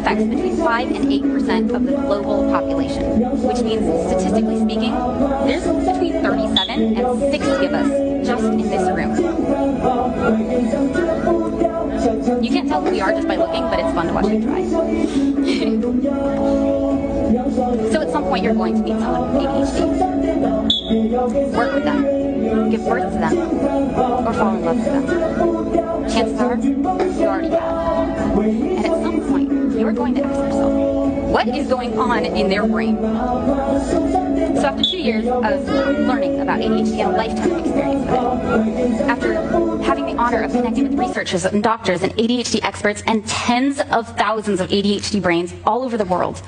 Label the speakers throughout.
Speaker 1: affects between 5 and 8% of the global population, which means, statistically speaking, there's between 37 and 60 of us just in this room. You can't tell who we are just by looking, but it's fun to watch you try. So at some point you're going to meet someone with ADHD. Work with them, give birth to them, or fall in love with them. Chances are, you already have. And at some point, you're going to ask yourself, what is going on in their brain? So after 2 years of learning about ADHD and a lifetime of experience with it, after having the honor of connecting with researchers and doctors and ADHD experts and tens of thousands of ADHD brains all over the world,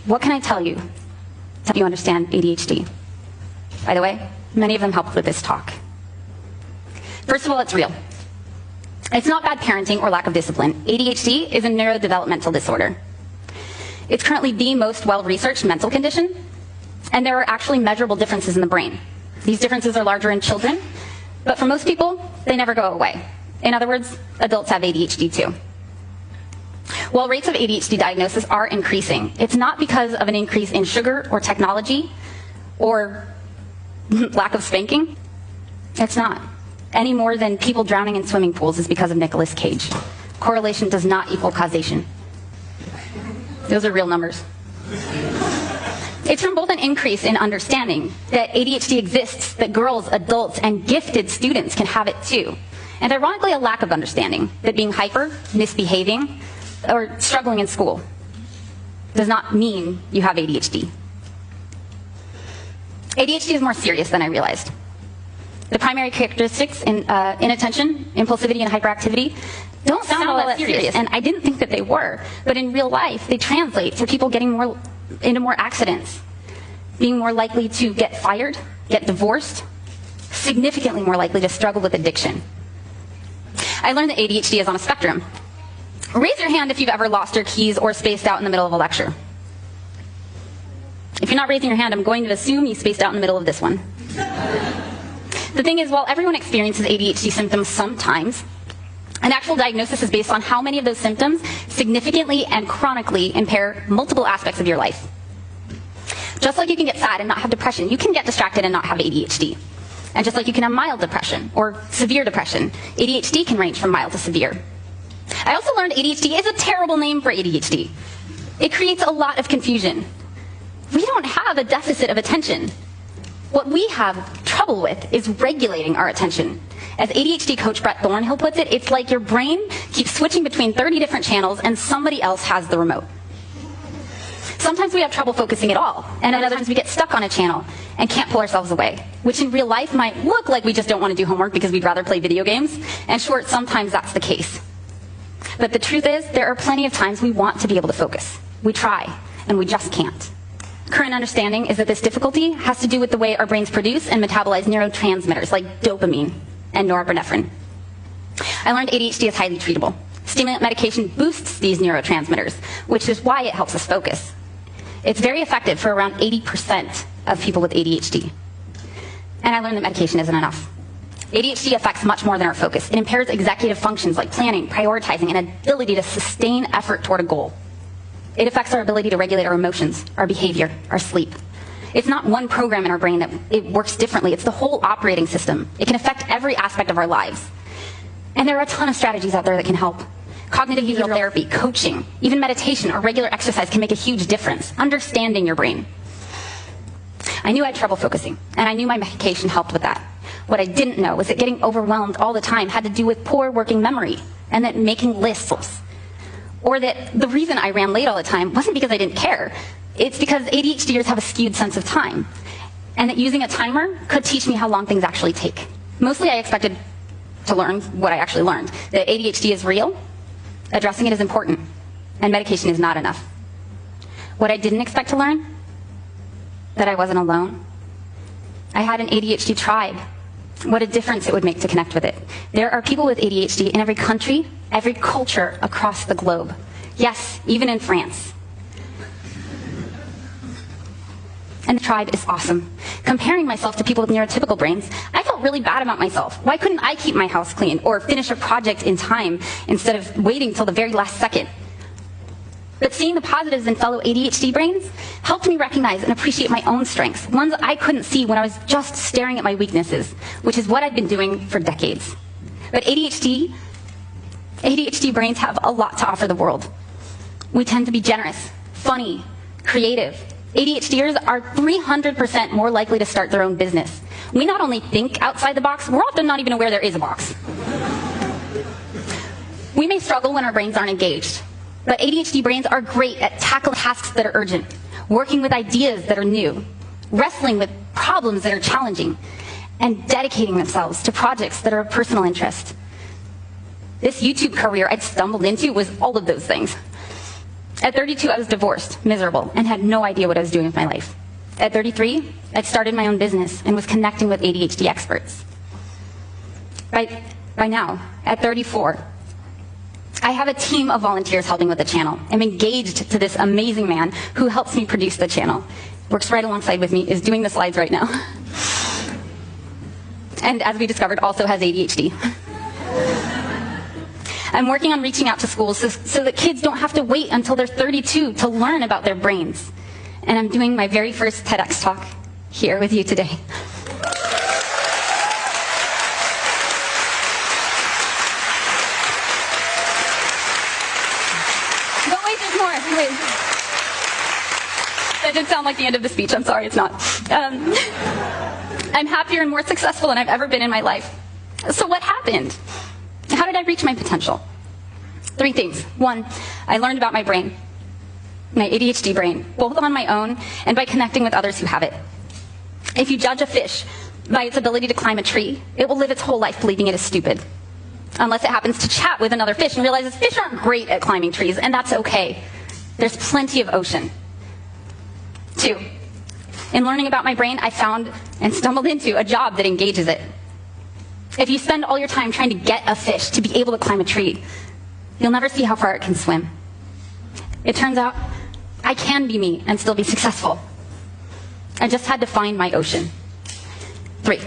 Speaker 1: what can I tell you to help you understand ADHD? By the way, many of them helped with this talk. First of all, it's real. It's not bad parenting or lack of discipline. ADHD is a neurodevelopmental disorder. It's currently the most well-researched mental condition, and there are actually measurable differences in the brain. These differences are larger in children, but for most people, they never go away. In other words, adults have ADHD too. While rates of ADHD diagnosis are increasing, it's not because of an increase in sugar or technology or lack of spanking. It's not. Any more than people drowning in swimming pools is because of Nicolas Cage. Correlation does not equal causation. Those are real numbers. It's from both an increase in understanding that ADHD exists, that girls, adults, and gifted students can have it too. And ironically, a lack of understanding that being hyper, misbehaving, or struggling in school does not mean you have ADHD. ADHD is more serious than I realized. The primary characteristics in inattention, impulsivity, and hyperactivity don't sound all that serious, and I didn't think that they were. But in real life, they translate to people getting into more accidents, being more likely to get fired, get divorced, significantly more likely to struggle with addiction. I learned that ADHD is on a spectrum. Raise your hand if you've ever lost your keys or spaced out in the middle of a lecture. If you're not raising your hand, I'm going to assume you spaced out in the middle of this one. The thing is, while everyone experiences ADHD symptoms sometimes, an actual diagnosis is based on how many of those symptoms significantly and chronically impair multiple aspects of your life. Just like you can get sad and not have depression, you can get distracted and not have ADHD. And just like you can have mild depression or severe depression, ADHD can range from mild to severe. I also learned ADHD is a terrible name for ADHD. It creates a lot of confusion. We don't have a deficit of attention. What we have trouble with is regulating our attention. As ADHD coach Brett Thornhill puts it, it's like your brain keeps switching between 30 different channels and somebody else has the remote. Sometimes we have trouble focusing at all, and at other times we get stuck on a channel and can't pull ourselves away, which in real life might look like we just don't want to do homework because we'd rather play video games, and sure, sometimes that's the case. But the truth is, there are plenty of times we want to be able to focus. We try, and we just can't. Current understanding is that this difficulty has to do with the way our brains produce and metabolize neurotransmitters like dopamine and norepinephrine. I learned ADHD is highly treatable. Stimulant medication boosts these neurotransmitters, which is why it helps us focus. It's very effective for around 80% of people with ADHD. And I learned that medication isn't enough. ADHD affects much more than our focus. It impairs executive functions like planning, prioritizing, and ability to sustain effort toward a goal. It affects our ability to regulate our emotions, our behavior, our sleep. It's not one program in our brain that it works differently. It's the whole operating system. It can affect every aspect of our lives. And there are a ton of strategies out there that can help. Cognitive behavioral therapy, coaching, even meditation or regular exercise can make a huge difference. Understanding your brain. I knew I had trouble focusing, and I knew my medication helped with that. What I didn't know was that getting overwhelmed all the time had to do with poor working memory, and that making lists, or that the reason I ran late all the time wasn't because I didn't care. It's because ADHDers have a skewed sense of time, and that using a timer could teach me how long things actually take. Mostly I expected to learn what I actually learned, that ADHD is real, addressing it is important, and medication is not enough. What I didn't expect to learn, that I wasn't alone. I had an ADHD tribe. What a difference it would make to connect with it. There are people with ADHD in every country, every culture across the globe. Yes, even in France. And the tribe is awesome. Comparing myself to people with neurotypical brains, I felt really bad about myself. Why couldn't I keep my house clean or finish a project in time instead of waiting till the very last second? But seeing the positives in fellow ADHD brains helped me recognize and appreciate my own strengths, ones I couldn't see when I was just staring at my weaknesses, which is what I've been doing for decades. But ADHD brains have a lot to offer the world. We tend to be generous, funny, creative. ADHDers are 300% more likely to start their own business. We not only think outside the box, we're often not even aware there is a box. We may struggle when our brains aren't engaged, but ADHD brains are great at tackling tasks that are urgent, working with ideas that are new, wrestling with problems that are challenging, and dedicating themselves to projects that are of personal interest. This YouTube career I'd stumbled into was all of those things. At 32, I was divorced, miserable, and had no idea what I was doing with my life. At 33, I'd started my own business and was connecting with ADHD experts. By now, at 34, I have a team of volunteers helping with the channel. I'm engaged to this amazing man who helps me produce the channel. Works right alongside with me, is doing the slides right now. And as we discovered, also has ADHD. I'm working on reaching out to schools so that kids don't have to wait until they're 32 to learn about their brains. And I'm doing my very first TEDx talk here with you today. That did sound like the end of the speech. I'm sorry, it's not. I'm happier and more successful than I've ever been in my life. So what happened? How did I reach my potential? 3 things. 1, I learned about my brain, my ADHD brain, both on my own and by connecting with others who have it. If you judge a fish by its ability to climb a tree, it will live its whole life believing it is stupid. Unless it happens to chat with another fish and realizes fish aren't great at climbing trees, and that's okay. There's plenty of ocean. 2, in learning about my brain, I found and stumbled into a job that engages it. If you spend all your time trying to get a fish to be able to climb a tree, you'll never see how far it can swim. It turns out I can be me and still be successful. I just had to find my ocean. 3,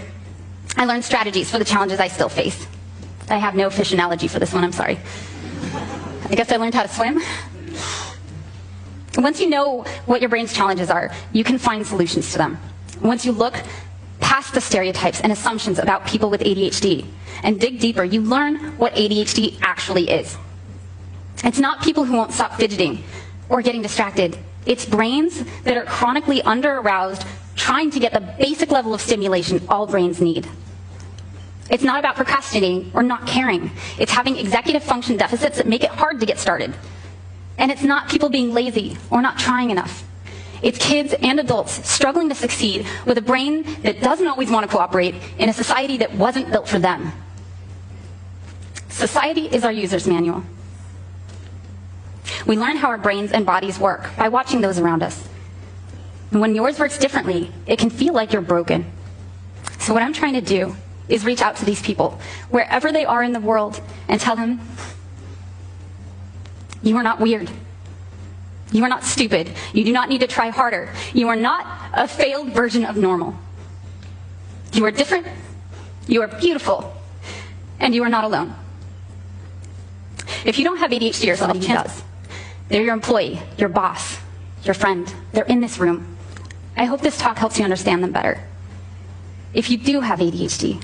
Speaker 1: I learned strategies for the challenges I still face. I have no fish analogy for this one, I'm sorry. I guess I learned how to swim. Once you know what your brain's challenges are, you can find solutions to them. Once you look past the stereotypes and assumptions about people with ADHD and dig deeper, you learn what ADHD actually is. It's not people who won't stop fidgeting or getting distracted. It's brains that are chronically under-aroused, trying to get the basic level of stimulation all brains need. It's not about procrastinating or not caring. It's having executive function deficits that make it hard to get started. And it's not people being lazy or not trying enough. It's kids and adults struggling to succeed with a brain that doesn't always want to cooperate in a society that wasn't built for them. Society is our user's manual. We learn how our brains and bodies work by watching those around us. And when yours works differently, it can feel like you're broken. So what I'm trying to do is reach out to these people, wherever they are in the world, and tell them, you are not weird. You are not stupid. You do not need to try harder. You are not a failed version of normal. You are different. You are beautiful. And you are not alone. If you don't have ADHD or somebody who does, they're your employee, your boss, your friend. They're in this room. I hope this talk helps you understand them better. If you do have ADHD,